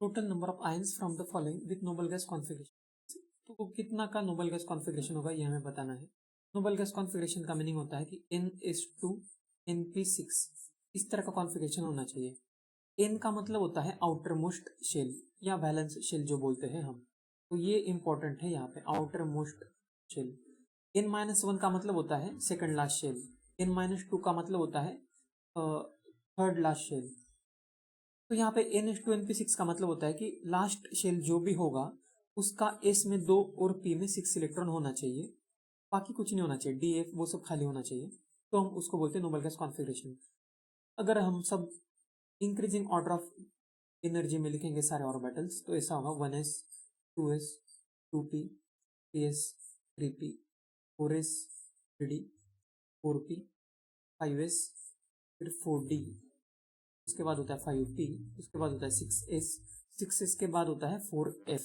Total number of ions from the following with noble gas configuration. तो कितना का noble gas configuration होगा ये हमें बताना है। नोबल गैस कॉन्फिगरेशन का मीनिंग होता है कि NH2 NP6 इस तरह का कॉन्फिगरेशन होना चाहिए। N का मतलब होता है आउटर मोस्ट शेल या वैलेंस शेल जो बोलते हैं हम, तो ये इंपॉर्टेंट है यहाँ पे आउटर मोस्ट शेल। N-1 का मतलब होता है सेकंड लास्ट शेल। N-2 का मतलब होता है थर्ड लास्ट शेल। तो यहाँ पे NH2 NP6 का मतलब होता है कि लास्ट शेल जो भी होगा उसका S में 2 और P में 6 इलेक्ट्रॉन होना चाहिए, बाकी कुछ नहीं होना चाहिए, DF वो सब खाली होना चाहिए। तो हम उसको बोलते हैं नोबल गैस कॉन्फिगरेशन। अगर हम सब इंक्रीजिंग ऑर्डर ऑफ एनर्जी में लिखेंगे सारे ऑर्बिटल्स तो ऐसा होगा 1s 2s 2p 3s 3p 4s 3d 4p 5s फिर 4d, उसके बाद होता है 5p, उसके बाद होता है 6s, 6s के बाद होता है 4f।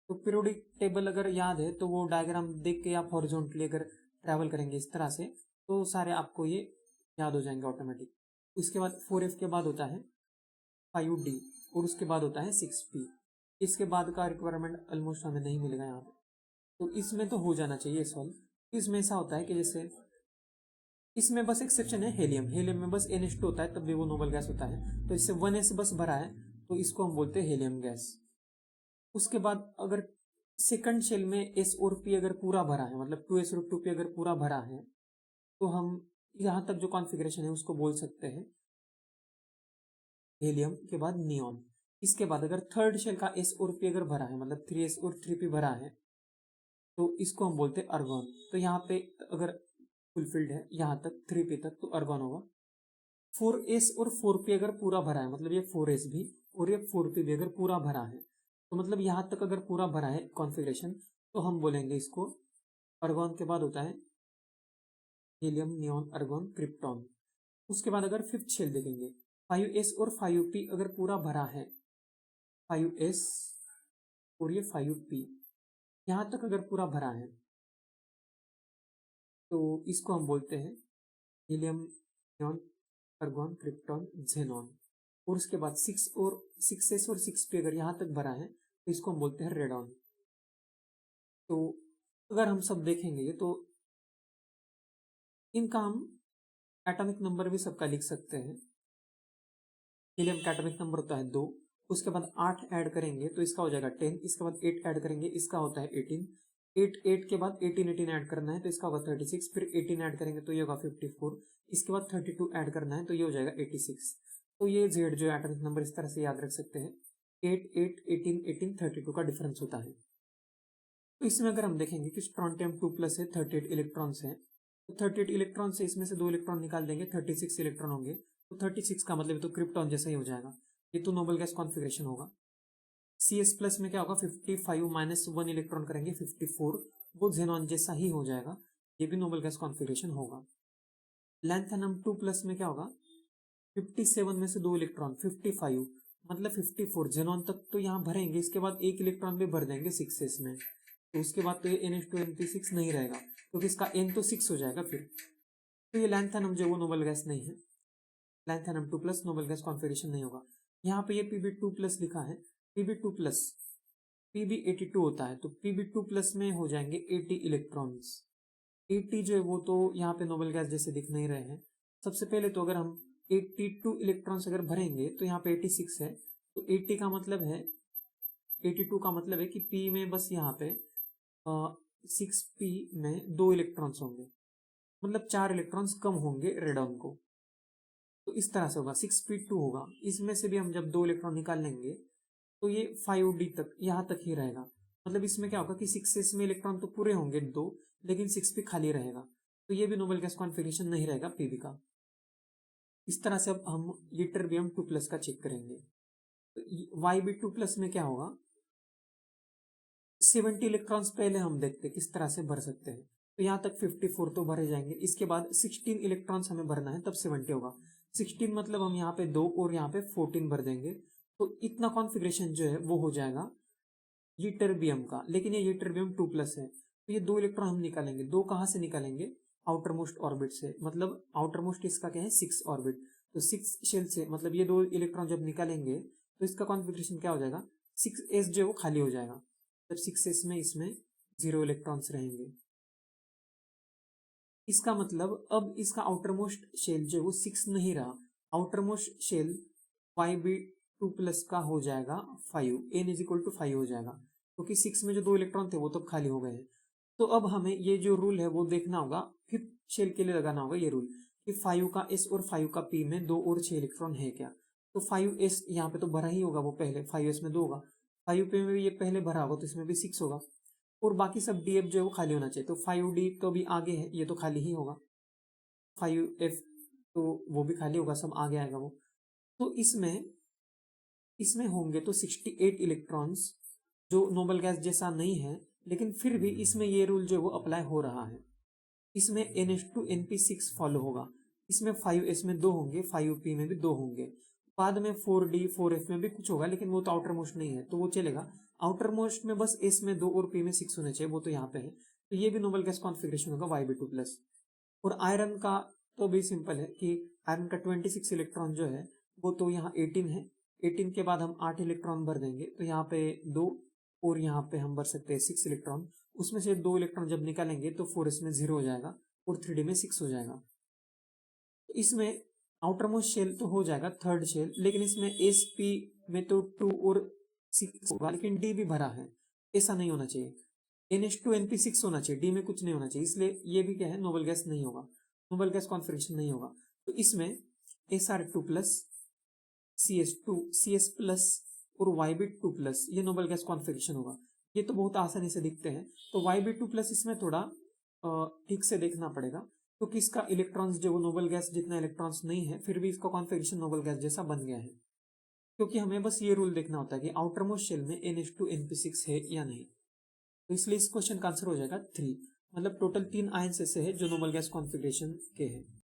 तो पीरियोडिक टेबल अगर याद है तो वो डायग्राम देख के आप हॉरिजॉन्टली अगर ट्रैवल करेंगे इस तरह से तो सारे आपको ये याद हो जाएंगे ऑटोमेटिक। उसके बाद 4f के बाद होता है 5d और उसके बाद होता है 6p। इसके बाद का रिक्वायरमेंट ऑलमोस्ट हमें नहीं मिलेगा यहाँ पे, तो इसमें तो हो जाना चाहिए सॉल्व। इसमें ऐसा होता है कि जैसे इसमें बस एक्सेप्शन है हेलियम, हेलियम में बस NH2 होता है तब भी वो नोबल गैस होता है, तो इससे 1s बस भरा है तो इसको हम बोलते हैं हेलियम गैस। उसके बाद अगर सेकंड शेल में S और P अगर पूरा भरा है, मतलब 2s और 2p अगर पूरा भरा है तो हम यहाँ तक जो कॉन्फ़िगरेशन है उसको बोल सकते हैं हेलियम के बाद नियॉन। इसके बाद अगर थर्ड शेल का S और P अगर भरा है, मतलब 3s और 3p भरा है तो इसको हम बोलते हैं अर्गॉन। तो यहाँ पे अगर फुलफिल्ड है यहाँ तक 3p तक तो अर्गॉन होगा। 4s और 4p अगर पूरा भरा है, मतलब ये 4s भी और ये 4p भी अगर पूरा भरा है तो मतलब यहाँ तक अगर पूरा भरा है कॉन्फ़िगरेशन तो हम बोलेंगे इसको अर्गॉन। के बाद होता है हीलियम नियॉन अर्गॉन क्रिप्टॉन। उसके बाद अगर फिफ्थ शेल देखेंगे 5s और 5p अगर पूरा भरा है, 5s और ये 5p यहाँ तक अगर पूरा भरा है तो इसको हम बोलते हैं हीलियम नियॉन अर्गॉन क्रिप्टॉन जेनॉन। और उसके बाद 6s और 6p अगर यहाँ तक भरा है तो इसको हम बोलते हैं रेडॉन। तो अगर हम सब देखेंगे तो इनका हम एटॉमिक नंबर भी सबका लिख सकते हैं। हीलियम का एटॉमिक नंबर होता है 2, उसके बाद 8 ऐड करेंगे तो इसका हो जाएगा 10, इसके बाद 8 ऐड करेंगे इसका होता है 18, 8 के बाद 18 ऐड करना है तो इसका होगा 36, फिर 18 ऐड करेंगे तो ये होगा 54, इसके बाद 32 ऐड करना है तो ये हो जाएगा 86। तो ये जेड जो एटॉमिक नंबर इस तरह से याद रख सकते हैं, 8 8 18 18 32 का डिफरेंस होता है। तो इसमें अगर हम देखेंगे कि स्ट्रोंटियम 2+ है, 38 इलेक्ट्रॉन्स हैं, तो 38 इलेक्ट्रॉन से इसमें से 2 इलेक्ट्रॉन निकाल देंगे, 36 इलेक्ट्रॉन होंगे। तो 36 का मतलब तो क्रिप्टॉन जैसा ही हो जाएगा, ये तो नोबल गैस कॉन्फ़िगरेशन होगा। CS+ में क्या होगा 55 माइनस 1 इलेक्ट्रॉन करेंगे 54, वो जेनॉन जैसा ही हो जाएगा, ये भी नोबल गैस कॉन्फ़िगरेशन होगा। लैंथेनम 2+ में क्या होगा 57 में से 2 इलेक्ट्रॉन 55 मतलब 54 जेनॉन तक तो यहाँ भरेंगे, इसके बाद 1 इलेक्ट्रॉन भी भर देंगे 6s में, तो उसके बाद तो ये NH2 NP6 नहीं रहेगा क्योंकि इसका N तो 6 हो जाएगा फिर। तो ये लैंथेनम जो वो नोबल गैस नहीं है, लैंथेनम 2+ नोबल गैस कॉन्फ़िगरेशन नहीं होगा। यहाँ पे ये Pb2+ लिखा है, Pb2+ Pb82 होता है, तो Pb2+ में हो जाएंगे 80 इलेक्ट्रॉन्स। 80 जो है वो तो यहाँ पे नोबल गैस जैसे दिख नहीं रहे हैं। सबसे पहले तो अगर हम 82 इलेक्ट्रॉन्स अगर भरेंगे तो यहाँ पे 86 है, तो 80 का मतलब है 82 का मतलब है कि P में बस यहाँ पे 6p में 2 इलेक्ट्रॉन्स होंगे, मतलब 4 इलेक्ट्रॉन्स कम होंगे रेडॉन को। तो इस तरह से होगा 6p2 होगा, इसमें से भी हम जब 2 इलेक्ट्रॉन निकाल लेंगे तो ये 5d तक यहाँ तक ही रहेगा। मतलब इसमें क्या होगा कि 6s में इलेक्ट्रॉन तो पूरे होंगे 2, लेकिन 6p खाली रहेगा, तो ये भी नोबल गैस कॉन्फ़िगरेशन नहीं रहेगा पीबी का। इस तरह से अब हम ये टर्बियम 2+ का चेक करेंगे। तो YB2+ में क्या होगा 70 इलेक्ट्रॉन्स पहले हम देखते हैं किस तरह से भर सकते हैं, तो यहाँ तक 54 तो भरे जाएंगे, इसके बाद 16 इलेक्ट्रॉन्स हमें भरना है तब 70 होगा। 16 मतलब हम यहाँ पे 2 और यहाँ पे 14 भर देंगे, तो इतना कॉन्फ़िगरेशन जो है वो हो जाएगा यूटर्बियम का। लेकिन ये यूटर्बियम 2+ है, तो ये 2 इलेक्ट्रॉन हम निकालेंगे, 2 कहाँ से निकालेंगे आउटर मोस्ट ऑर्बिट से, मतलब आउटर मोस्ट इसका क्या है 6 ऑर्बिट, तो 6 शेल से मतलब ये 2 इलेक्ट्रॉन जब निकालेंगे तो इसका कॉन्फ़िगरेशन क्या हो जाएगा, 6s जो है वो खाली हो जाएगा। तो 6s में इसमें 0 इलेक्ट्रॉन्स रहेंगे। इसका मतलब अब इसका आउटर मोस्ट शेल जो है वो 6 नहीं रहा, outer most shell YB2 plus का हो जाएगा 5, n इज इक्वल टू 5 हो जाएगा, क्योंकि 6 में जो 2 इलेक्ट्रॉन थे वो तो खाली हो गए हैं। तो अब हमें ये जो रूल है वो देखना होगा, फिफ्थ शेल के लिए लगाना होगा ये रूल कि 5 का s और 5 का p में 2 और 6 इलेक्ट्रॉन है क्या। तो 5s यहाँ पे तो भरा ही होगा, वो पहले 5s में 2 होगा, 5p में भी ये पहले भरा होगा तो इसमें भी 6 होगा, और बाकी सब df जो है वो खाली होना चाहिए। तो 5d तो अभी आगे है, ये तो खाली ही होगा, 5f तो वो भी खाली होगा, सब आगे आएगा वो। तो इसमें होंगे तो 68 इलेक्ट्रॉन्स जो नोबल गैस जैसा नहीं है, लेकिन फिर भी इसमें ये रूल जो है वो अप्लाई हो रहा है। इसमें NH2 NP6 फॉलो होगा, इसमें 5s में 2 होंगे, 5p में भी 2 होंगे, बाद में 4d 4f में भी कुछ होगा, लेकिन वो तो आउटर मोस्ट नहीं है तो वो चलेगा। आउटर मोस्ट में बस s में 2 और p में 6 होने चाहिए, वो तो यहाँ पे है। तो ये भी नोबल गैस कॉन्फ़िगरेशन होगा YB2 प्लस। और आयरन का तो भी सिंपल है कि आयरन का 26 इलेक्ट्रॉन जो है वो तो यहाँ 18 है, 18 के बाद हम 8 इलेक्ट्रॉन भर देंगे, तो यहाँ पे 2 और यहाँ पे हम भर सकते हैं 6 इलेक्ट्रॉन, उसमें से 2 इलेक्ट्रॉन जब निकालेंगे तो 4s में 0 हो जाएगा और 3d में 6 हो जाएगा। तो इसमें आउटर मोस्ट शेल तो हो जाएगा थर्ड शेल, लेकिन इसमें sp में तो 2 और 6 होगा, लेकिन d भी भरा है, ऐसा नहीं होना चाहिए। NH2 NP6 होना चाहिए, d में कुछ नहीं होना चाहिए, इसलिए ये भी क्या है, नोबल गैस नहीं होगा, नोबल गैस कॉन्फ़िगरेशन नहीं होगा। तो इसमें Sr2 plus CS2 CS plus और YB2 प्लस ये नोबल गैस कॉन्फ़िगरेशन होगा। ये तो बहुत आसानी से दिखते हैं, तो YB2 प्लस इसमें थोड़ा ठीक से देखना पड़ेगा, क्योंकि इसका इलेक्ट्रॉन्स जो वो नोबल गैस जितना इलेक्ट्रॉन्स नहीं है, फिर भी इसका कॉन्फ़िगरेशन नोबल गैस जैसा बन गया है। क्योंकि हमें बस ये रूल देखना होता है कि आउटर मोस्ट शेल में NH2 NP6 है या नहीं। तो इसलिए इस क्वेश्चन का आंसर हो जाएगा 3, मतलब टोटल 3 आयंस ऐसे हैं जो नोबल गैस कॉन्फ़िगरेशन के हैं।